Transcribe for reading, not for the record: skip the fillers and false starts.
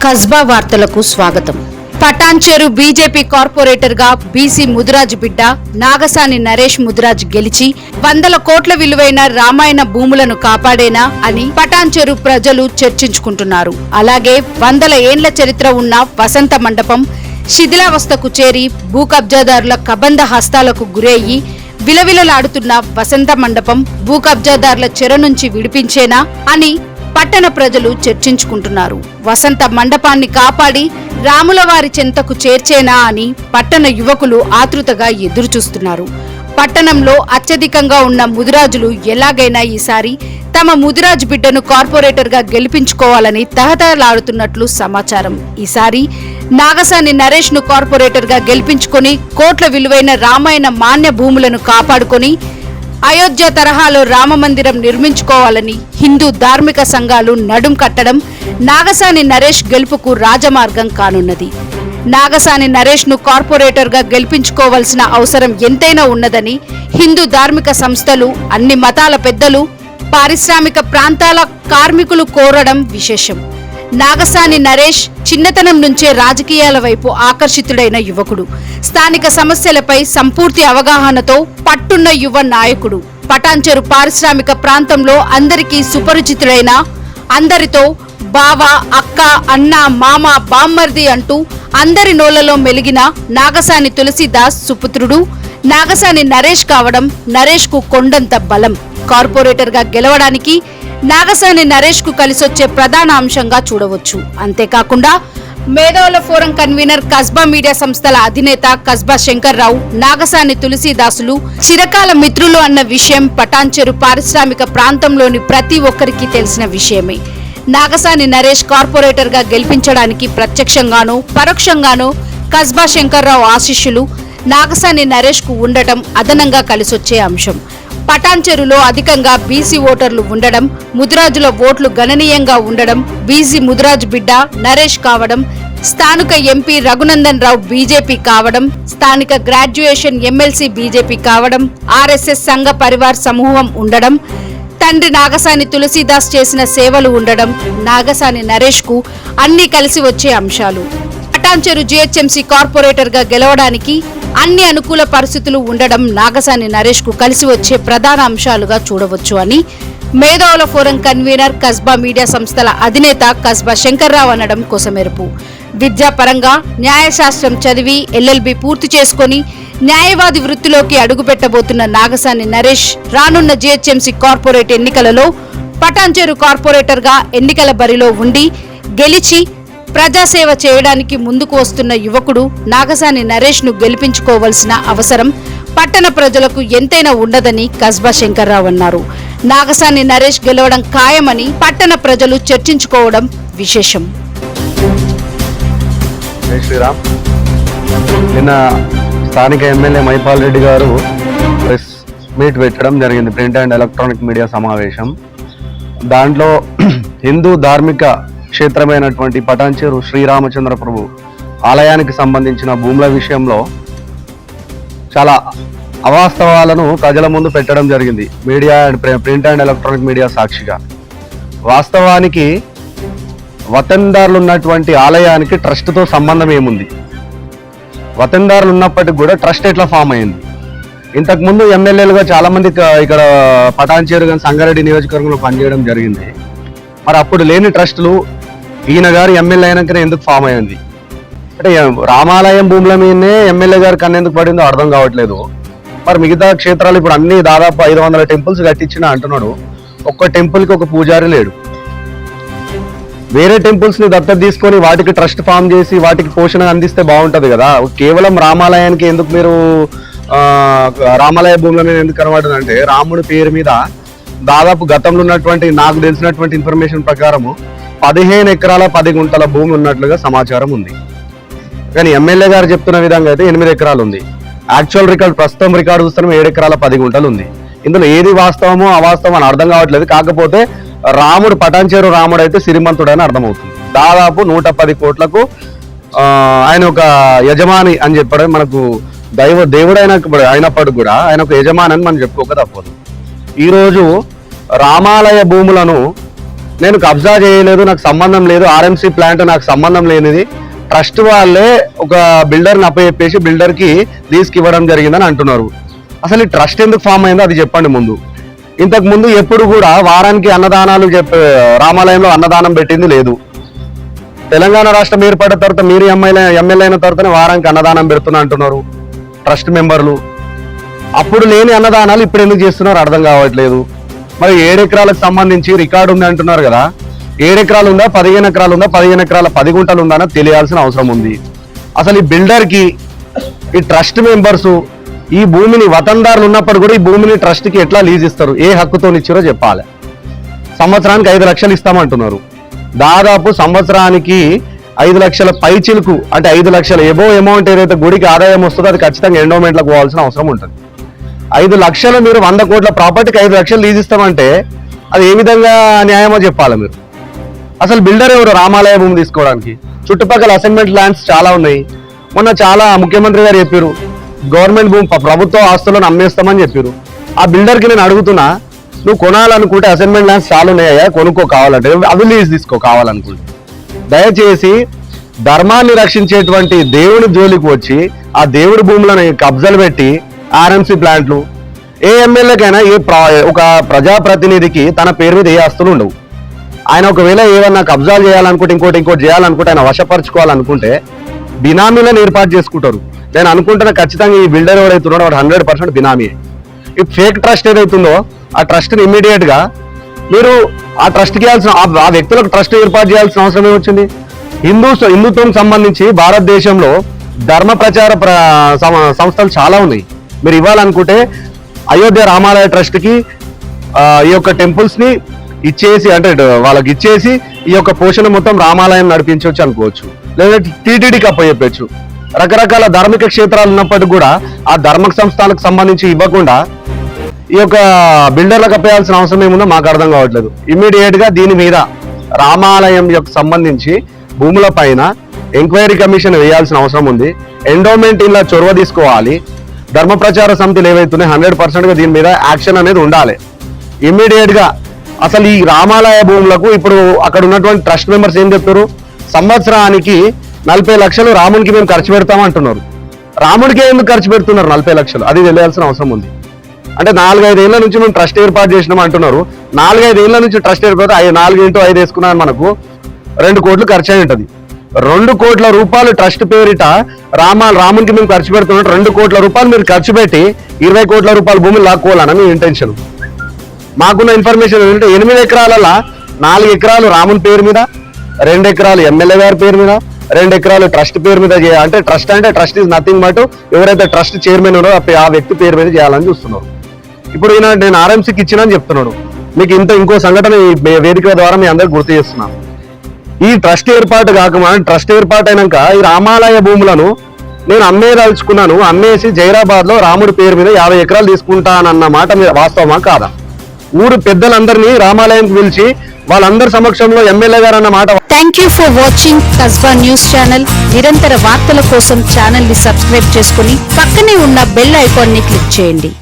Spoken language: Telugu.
కస్బా వార్తలకు స్వాగతం. పటాన్చెరు బీజేపీ కార్పొరేటర్ గా బీసీ ముదిరాజ్ బిడ్డ నాగసాని నరేష్ ముదిరాజ్ గెలిచి 100 కోట్ల విలువైన రామాయణ భూములను కాపాడేనా అని పటాన్చెరు ప్రజలు చర్చించుకుంటున్నారు. అలాగే 100 ఏండ్ల చరిత్ర ఉన్న వసంత మండపం శిథిలావస్థకు చేరి భూ కబ్జాదారుల కబంధ హస్తాలకు గురయ్యి విలవిలలాడుతున్న వసంత మండపం భూ కబ్జాదారుల చెర నుంచి విడిపించేనా అని పట్టణ ప్రజలు చర్చించుకుంటున్నారు. వసంత మండపాన్ని కాపాడి రాములవారి చెంతకు చేర్చేనా అని పట్టణ యువకులు ఆతృతగా ఎదురుచూస్తున్నారు. పట్టణంలో అత్యధికంగా ఉన్న ముదిరాజులు ఎలాగైనా ఈసారి తమ ముదిరాజ్ బిడ్డను కార్పొరేటర్ గా గెలిపించుకోవాలని తహతహలాడుతున్నట్లు సమాచారం. ఈసారి నాగసాని నరేష్ ను కార్పొరేటర్ గా గెలిపించుకొని కోట్ల విలువైన రామాయణ మాన్య భూములను కాపాడుకొని అయోధ్య తరహాలో రామమందిరం నిర్మించుకోవాలని హిందూ ధార్మిక సంఘాలు నడుం కట్టడం నాగసాని నరేష్ గెలుపుకు రాజమార్గం కానున్నది. నాగసాని నరేష్ ను కార్పొరేటర్ గా గెలిపించుకోవాల్సిన అవసరం ఎంతైనా ఉన్నదని హిందూ ధార్మిక సంస్థలు, అన్ని మతాల పెద్దలు, పారిశ్రామిక ప్రాంతాల కార్మికులు కోరడం విశేషం. నాగసాని నరేష్ చిన్నతనం నుంచే రాజకీయాల వైపు ఆకర్షితుడైన యువకుడు. స్థానిక సమస్యలపై సంపూర్తి అవగాహనతో పట్టున్న యువ నాయకుడు. పటాన్చెరు పారిశ్రామిక ప్రాంతంలో అందరికీ సుపరిచితుడైన, అందరితో బావ, అక్క, అన్న, మామ, బామ్మర్ది అంటూ అందరి నోళ్లలో మెలిగిన నాగసాని తులసిదాస్ సుపుత్రుడు నాగసాని నరేష్ కావడం నరేష్ కు కొండంత బలం. కార్పొరేటర్ గా గెలవడానికి నాగసాని నరేష్ కు కలిసొచ్చే ప్రధాన అంశంగా చూడవచ్చు. అంతేకాకుండా మేధావుల ఫోరం కన్వీనర్, కస్బా మీడియా సంస్థల అధినేత కస్బా శంకర్రావు, నాగసాని తులసిదాసులు చిరకాల మిత్రులు అన్న విషయం పటాన్చెరు పారిశ్రామిక ప్రాంతంలోని ప్రతి ఒక్కరికి తెలిసిన విషయమే. నాగసాని నరేష్ కార్పొరేటర్ గా గెలిపించడానికి ప్రత్యక్షంగానో పరోక్షంగానో కస్బా శంకర్రావు ఆశీస్సులు నాగసాని నరేష్ కు ఉండటం అదనంగా కలిసొచ్చే అంశం. పటాన్చెరులో అధికంగా బీసీ ఓటర్లు ఉండడం, ముదిరాజుల ఓట్లు గణనీయంగా ఉండడం, బీసీ ముదిరాజ్ బిడ్డ నరేష్ కావడం, స్థానిక ఎంపీ రఘునందన్ రావు బీజేపీ కావడం, స్థానిక గ్రాడ్యుయేషన్ ఎమ్మెల్సీ బీజేపీ కావడం, ఆర్ఎస్ఎస్ సంఘ పరివార్ సమూహం ఉండడం, తండ్రి నాగసాని తులసిదాస్ చేసిన సేవలు ఉండడం, నాగసాని నరేష్ కు అన్ని కలిసి వచ్చే అంశాలు. పటాన్చెరు జీహెచ్ఎంసీ కార్పొరేటర్ గా గెలవడానికి అన్ని అనుకూల పరిస్థితులు ఉండడం నాగసాని నరేష్ కు కలిసి వచ్చే ప్రధాన అంశాలుగా చూడవచ్చు అని మేధావుల ఫోరం కన్వీనర్, కస్బా మీడియా సంస్థల అధినేత కస్బా శంకర్రావు అనడం కొసమెరుపు. విద్యాపరంగా న్యాయశాస్త్రం చదివి ఎల్ఎల్బి పూర్తి చేసుకుని న్యాయవాది వృత్తిలోకి అడుగుపెట్టబోతున్న నాగసాని నరేష్ రానున్న జీహెచ్ఎంసీ కార్పొరేట్ ఎన్నికలలో పటాన్చెరు కార్పొరేటర్ గా ఎన్నికల బరిలో ఉండి గెలిచి ప్రజాసేవ చేయడానికి ముందుకు వస్తున్న యువకుడు నాగసాని నరేష్ ను గెలిపించుకోవాల్సిన అవసరం పట్టణ ప్రజలకు ఎంతైనా ఉండదని కస్బా శంకర్రావు అన్నారు. నాగసాని నరేష్ గెలవడం ఖాయమని పట్టణ ప్రజలు చర్చించుకోవడం విశేషం. శ్రీరామ్, నిన్న స్థానిక ఎమ్మెల్యే మైపాల్ రెడ్డి గారు ప్రెస్ మీట్ పెట్టడం జరిగింది, ప్రింట్ అండ్ ఎలక్ట్రానిక్ మీడియా సమావేశం. దాంట్లో హిందూ ధార్మిక క్షేత్రమైనటువంటి పటాన్చెరు శ్రీరామచంద్ర ప్రభు ఆలయానికి సంబంధించిన భూముల విషయంలో చాలా అవాస్తవాలను ప్రజల ముందు పెట్టడం జరిగింది, media and print and electronic media సాక్షిగా. వాస్తవానికి వతందారులు ఉన్నటువంటి ఆలయానికి ట్రస్ట్తో సంబంధం ఏముంది? వతందారులు ఉన్నప్పటికీ కూడా ట్రస్ట్ ఎట్లా ఫామ్ అయింది? ఇంతకుముందు ఎమ్మెల్యేలుగా చాలామంది ఇక్కడ పటాన్చెరు కానీ సంగారెడ్డి నియోజకవర్గంలో పనిచేయడం జరిగింది. మరి అప్పుడు లేని ట్రస్టులు ఈయన గారు ఎమ్మెల్యే అయినాకనే ఎందుకు ఫామ్ అయింది? అంటే రామాలయం భూముల మీదనే ఎమ్మెల్యే గారు కన్నెందుకు పడిందో అర్థం కావట్లేదు. మరి మిగతా క్షేత్రాలు ఇప్పుడు అన్ని దాదాపు 500 టెంపుల్స్ కట్టించిన అంటున్నాడు, ఒక్క టెంపుల్కి ఒక పూజారి లేడు. వేరే టెంపుల్స్ ని దత్తత తీసుకొని వాటికి ట్రస్ట్ ఫామ్ చేసి వాటికి పోషణ అందిస్తే బాగుంటది కదా. కేవలం రామాలయానికి ఎందుకు మీరు రామాలయ భూముల మీద ఎందుకు కనబడుతుందంటే, రాముడి పేరు మీద దాదాపు గతంలో ఉన్నటువంటి నాకు తెలిసినటువంటి ఇన్ఫర్మేషన్ ప్రకారము 15 ఎకరాల 10 గుంటల భూమి ఉన్నట్లుగా సమాచారం ఉంది. కానీ ఎమ్మెల్యే గారు చెప్తున్న విధంగా అయితే 8 ఎకరాలు ఉంది. యాక్చువల్ రికార్డు, ప్రస్తుతం రికార్డు చూస్తున్నాం 7 ఎకరాల 10 గుంటలు ఉంది. ఇందులో ఏది వాస్తవమో అవాస్తవం అని అర్థం కావట్లేదు. కాకపోతే రాముడు, పటాన్చెరు రాముడు అయితే సిరిమంతుడని అర్థమవుతుంది. దాదాపు 110 కోట్లకు ఆయన ఒక యజమాని అని చెప్పడం, మనకు దేవుడు అయినప్పటికి కూడా ఆయన ఒక యజమాని అని మనం చెప్పుకోక తప్పదు. ఈరోజు రామాలయ భూములను నేను కబ్జా చేయలేదు, నాకు సంబంధం లేదు, ఆర్ఎంసీ ప్లాంట్ నాకు సంబంధం లేనిది, ట్రస్ట్ వాళ్ళే ఒక బిల్డర్ని అప్పచెప్పేసి బిల్డర్కి లీజ్కి ఇవ్వడం జరిగిందని అంటున్నారు. అసలు ఈ ట్రస్ట్ ఎందుకు ఫామ్ అయిందో అది చెప్పండి ముందు. ఇంతకు ముందు ఎప్పుడు కూడా వారానికి అన్నదానాలు రామాలయంలో అన్నదానం పెట్టింది లేదు. తెలంగాణ రాష్ట్రం ఏర్పడిన తర్వాత మీరు ఎమ్మెల్యే అయిన తర్వాతనే వారానికి అన్నదానం పెడుతున్నా అంటున్నారు ట్రస్ట్ మెంబర్లు. అప్పుడు లేని అన్నదానాలు ఇప్పుడు ఎందుకు చేస్తున్నారు అర్థం కావట్లేదు. మరి 7 ఎకరాలకు సంబంధించి రికార్డు ఉంది అంటున్నారు కదా, 7 ఎకరాలు ఉందా, 15 ఎకరాలు ఉందా, 15 ఎకరాల 10 గుంటలు ఉందా అని తెలియాల్సిన అవసరం ఉంది. అసలు ఈ బిల్డర్కి, ఈ ట్రస్ట్ మెంబర్స్ ఈ భూమిని వతందారులు ఉన్నప్పుడు కూడా ఈ భూమిని ట్రస్ట్కి ఎట్లా లీజ్ ఇస్తారు, ఏ హక్కుతో ఇచ్చారో చెప్పాలి. సంవత్సరానికి 5 లక్షలు ఇస్తామంటున్నారు. దాదాపు సంవత్సరానికి 5 లక్షల పైచిలుకు, అంటే 5 లక్షల ఎబో అమౌంట్ ఏదైతే గుడికి ఆదాయం వస్తుందో అది ఖచ్చితంగా ఎండోమెంట్లకు పోవాల్సిన అవసరం ఉంటుంది. 5 లక్షలు మీరు 100 కోట్ల ప్రాపర్టీకి 5 లక్షలు లీజ్ ఇస్తామంటే అది ఏ విధంగా న్యాయమో చెప్పాలి మీరు. అసలు బిల్డర్ ఎవరు రామాలయ భూమి తీసుకోవడానికి? చుట్టుపక్కల అసైన్మెంట్ ల్యాండ్స్ చాలా ఉన్నాయి. మొన్న చాలా ముఖ్యమంత్రి గారు చెప్పారు గవర్నమెంట్ భూమి ప్రభుత్వ ఆస్తులను అమ్మేస్తామని చెప్పారు. ఆ బిల్డర్కి నేను అడుగుతున్నా, నువ్వు కొనాలనుకుంటే అసైన్మెంట్ ల్యాండ్స్ చాలా ఉన్నాయా, కొనుక్కో, కావాలంటే అవి లీజ్ తీసుకో కావాలనుకుంటే. దయచేసి ధర్మాన్ని రక్షించేటువంటి దేవుని జోలికి వచ్చి ఆ దేవుడి భూములను కబ్జాలు పెట్టి ఆర్ఎంసీ ప్లాంట్లు, ఏ ఎమ్మెల్యేకైనా ఒక ప్రజాప్రతినిధికి తన పేరు మీద ఏ ఆస్తులు ఉండవు. ఆయన ఒకవేళ ఏమన్నా కబ్జాలు చేయాలనుకుంటే ఇంకోటి చేయాలనుకుంటే, ఆయన వశపరచుకోవాలనుకుంటే బినామీలను ఏర్పాటు చేసుకుంటారు. నేను అనుకుంటున్నా ఖచ్చితంగా ఈ బిల్డర్ ఎవరైతున్నాడో వాడు 100% బినామీ. ఈ ఫేక్ ట్రస్ట్ ఏదైతుందో ఆ ట్రస్ట్ని ఇమ్మీడియట్ గా మీరు ఆ ట్రస్ట్కి ఇవ్వాల్సిన, ఆ వ్యక్తులకు ట్రస్ట్ ఏర్పాటు చేయాల్సిన అవసరం ఏమొచ్చింది? హిందుత్వం సంబంధించి భారతదేశంలో ధర్మ ప్రచార సంస్థలు చాలా ఉన్నాయి. మీరు ఇవ్వాలనుకుంటే అయోధ్య రామాలయ ట్రస్ట్కి ఈ యొక్క టెంపుల్స్ ని ఇచ్చేసి, అంటే వాళ్ళకి ఇచ్చేసి ఈ యొక్క పోషణ మొత్తం రామాలయం నడిపించవచ్చు అనుకోవచ్చు, లేదంటే టీటీడీకి అప్పచెప్పచ్చు. రకరకాల ధార్మిక క్షేత్రాలు ఉన్నప్పటికీ కూడా ఆ ధర్మ సంస్థలకు సంబంధించి ఇవ్వకుండా ఈ యొక్క బిల్డర్లకు అప్పేయాల్సిన అవసరం ఏముందో మాకు అర్థం కావట్లేదు. ఇమ్మీడియట్ గా దీని మీద రామాలయం యొక్క సంబంధించి భూముల పైన ఎంక్వైరీ కమిషన్ వేయాల్సిన అవసరం ఉంది. ఎండోమెంట్ ఇలా చొరవ తీసుకోవాలి. ధర్మ ప్రచార సమితిలు ఏవైతున్నాయి 100% గా దీని మీద యాక్షన్ అనేది ఉండాలి ఇమ్మీడియట్ గా. అసలు ఈ రామాలయ భూములకు ఇప్పుడు అక్కడ ఉన్నటువంటి ట్రస్ట్ మెంబర్స్ ఏం చెప్పారు, సంవత్సరానికి 40 లక్షలు రాముడికి మేము ఖర్చు పెడతామంటున్నారు. రాముడికి ఎందుకు ఖర్చు పెడుతున్నారు 40 లక్షలు? అది తెలియాల్సిన అవసరం ఉంది. అంటే 4-5 ఏళ్ల నుంచి మేము ట్రస్ట్ ఏర్పాటు చేసినాం అంటున్నారు. 4-5 ఏళ్ల నుంచి ట్రస్ట్ ఏర్పాటు 4 × 5 వేసుకున్నాను, మనకు 2 కోట్లు ఖర్చు అయి ఉంటుంది. 2 కోట్ల రూపాయలు ట్రస్ట్ పేరిట రామునికి మేము ఖర్చు పెడుతున్నట్టు 2 కోట్ల రూపాయలు మీరు ఖర్చు పెట్టి 20 కోట్ల రూపాయల భూమిని లాక్కోవాలన్న మీ ఇంటెన్షన్. మాకున్న ఇన్ఫర్మేషన్ ఏంటంటే 8 ఎకరాలలో 4 ఎకరాలు రాముని పేరు మీద, 2 ఎకరాలు ఎమ్మెల్యే గారి పేరు మీద, 2 ఎకరాలు ట్రస్ట్ పేరు మీద చేయాలి. అంటే ట్రస్ట్ ఈజ్ నథింగ్ బట్ ఎవరైతే ట్రస్ట్ చైర్మన్ ఉన్నారో ఆ వ్యక్తి పేరు మీద చేయాలని చూస్తున్నారు. ఇప్పుడు ఈయన నేను ఆర్ఎంసీకి ఇచ్చినని చెప్తున్నాడు. మీకు ఇంకో సంఘటన ఈ వేదిక ద్వారా మీ అందరికి గుర్తు చేస్తున్నాను. ఈ ట్రస్ట్ ఏర్పాటు కాకముందు, ట్రస్ట్ ఏర్పాటు అయినాక ఈ రామాలయ భూములను నేను అమ్మేదలుచుకున్నాను. అమ్మేసి జైరాబాద్ లో రాముడి పేరు మీద 50 ఎకరాలు తీసుకుంటానన్న మాట వాస్తవమా కాదా? ఊరు పెద్దలందరినీ రామాలయంకి పిలిచి వాళ్ళందరి సమక్షంలో ఎమ్మెల్యే గారు అన్న మాట. Thank you for watching Kasba news channel. నిరంతర వార్తల కోసం ఛానల్ ని సబ్స్క్రైబ్ చేసుకుని పక్కనే ఉన్న బెల్ ఐకాన్ ని క్లిక్ చేయండి.